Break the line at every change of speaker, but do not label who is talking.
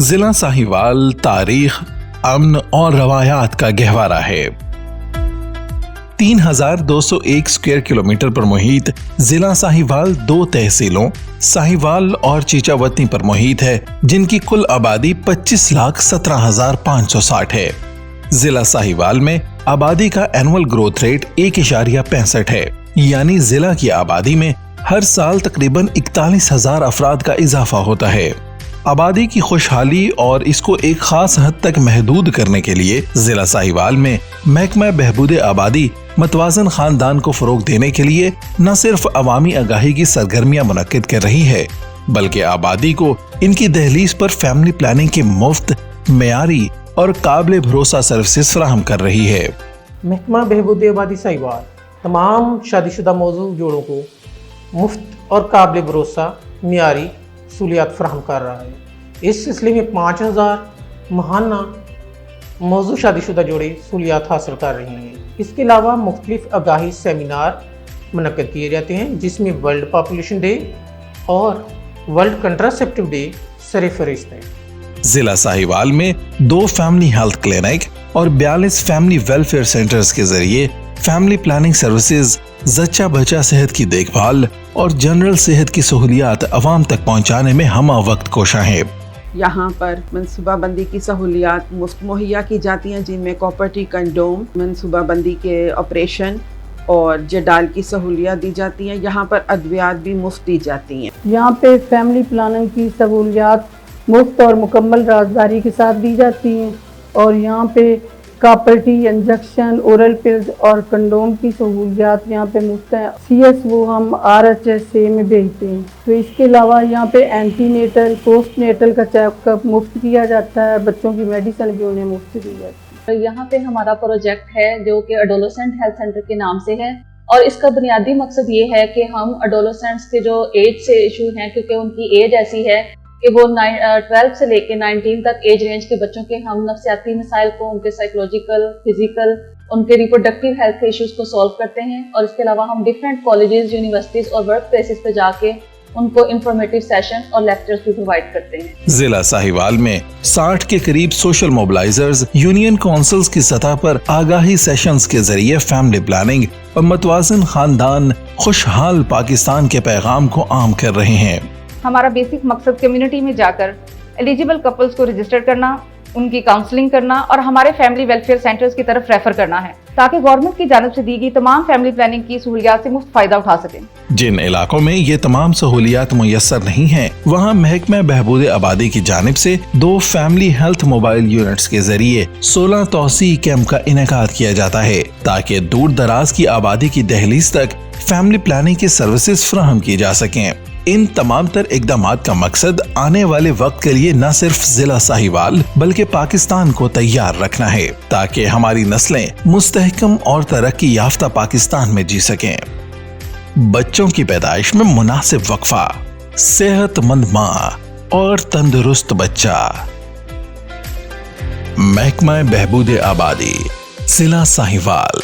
ضلع साहिवाल तारीख, अमन और रवायात का गहवारा है। 3201 स्क्वायर किलोमीटर पर मुहित जिला साहिवाल 2 तहसीलों साहिवाल और चीचावतनी पर मुहित है, जिनकी कुल आबादी 25,17,560 है। जिला साहिवाल में आबादी का एनुअल ग्रोथ रेट 1.65 है, यानी जिला की आबादी में हर साल तकरीबन 41,000 अफराद का इजाफा होता है। आबादी की खुशहाली और इसको एक खास हद तक महदूद करने के लिए जिला साहिवाल में महकमा बहबूद आबादी मतवाजन खानदान को फरोग देने के लिए न सिर्फ अवामी आगाही की सरगर्मियां मुनक्किद कर रही है, बल्कि आबादी को इनकी दहलीज पर फैमिली प्लानिंग की मुफ्त, मेयारी और काबिल भरोसा सर्विसेज फराहम कर रही है।
महकमा बहबूद आबादी साहिवाल तमाम शादीशुदा मौजूद जोड़ों को मुफ्त और काबिल भरोसा मेयारी सहूलियात फराहम कर रहा है। इस सिलसिले में 5,000 माहाना मौजूद शादीशुदा जोड़े सहूलियात हासिल कर रहे हैं। इसके अलावा मुख्तलिफ आगाही सेमिनार मुनक्किद किए जाते हैं, जिसमें वर्ल्ड पॉपुलेशन डे और वर्ल्ड कंट्रासेप्टिव डे सरफहरिस्त है।
जिला साहिवाल में 2 फैमिली हेल्थ क्लिनिक और 42 फैमिली वेलफेयर सेंटर्स के जरिए फैमिली प्लानिंग सर्विसेज, जच्चा बच्चा सेहत की देखभाल और जनरल सेहत की सहूलियात अवाम तक पहुंचाने में हम वक्त कोशा हैं।
यहाँ पर मनसूबाबंदी की सहूलियात मुफ्त मुहैया की जाती हैं, जिनमें कॉपर्टी कंडोम, मनसूबाबंदी के ऑपरेशन और जडाल की सहूलियात दी जाती हैं। यहाँ पर अद्वियात भी मुफ्त दी जाती हैं।
यहाँ पे फैमिली प्लानिंग की सहूलियात मुफ्त और मुकम्मल राजदारी के साथ दी जाती हैं और यहाँ पे कॉपर्टी, इंजेक्शन, ओरल पिल्स और कंडोम की सहूलियात यहाँ पे मुफ्त है। CSO हम RHSA में भेजते हैं। तो इसके अलावा यहाँ पे एंटीनेटल, पोस्टनेटल का चेकअप मुफ्त किया जाता है। बच्चों की मेडिसिन भी उन्हें मुफ्त दी जाती है।
यहाँ पे हमारा प्रोजेक्ट है जो कि एडोलेसेंट हेल्थ सेंटर के नाम से है और इसका बुनियादी मकसद ये है कि हम एडोलेसेंट्स के जो एज से इशू हैं, क्योंकि उनकी एज ऐसी है कि वो 12 से लेके 19 तक एज रेंज के बच्चों के हम नफ्सियाती मसाइल को, उनके साइकोलॉजिकल, फिजिकल, उनके रिप्रोडक्टिव हेल्थ के इश्यूज को सॉल्व करते हैं। और इसके अलावा हम डिफरेंट कॉलेजेस, यूनिवर्सिटीज और वर्क प्लेसेस पे जाके उनको इंफॉर्मेटिव सेशन और लेक्चर्स भी प्रोवाइड करते हैं।
जिला साहिवाल में 60 के करीब सोशल मोबिलाइजर्स यूनियन काउंसिल्स की सतह पर आगाही सेशंस के जरिए फैमिली प्लानिंग और मतवाजन खानदान, खुशहाल पाकिस्तान के पैगाम को आम कर रहे हैं।
हमारा बेसिक मकसद कम्युनिटी में जाकर एलिजिबल कपल्स को रजिस्टर करना, उनकी काउंसलिंग करना और हमारे फैमिली वेलफेयर सेंटर्स की तरफ रेफर करना है, ताकि गवर्नमेंट की जानिब से दी गई तमाम फैमिली प्लानिंग की सहूलियात से मुफ्त फायदा उठा सकें।
जिन इलाकों में ये तमाम सहूलियात मुयस्सर नहीं हैं, वहाँ महकमा बहबूद आबादी की जानिब से 2 फैमिली हेल्थ मोबाइल यूनिट्स के जरिए 16 तौसी कैंप का इनेकाद किया जाता है, ताकि दूर दराज की आबादी की दहलीज तक फैमिली प्लानिंग की सर्विसेज फराहम की जा सकें। इन तमाम तर इकदामात का मकसद आने वाले वक्त के लिए न सिर्फ जिला साहिवाल बल्कि पाकिस्तान को तैयार रखना है, ताकि हमारी नस्लें मुस्तहकम और तरक्की याफ्ता पाकिस्तान में जी सकें। बच्चों की पैदाइश में मुनासिब वक्फा, सेहतमंद माँ और तंदुरुस्त बच्चा। महकमा बहबूद आबादी, जिला साहिवाल।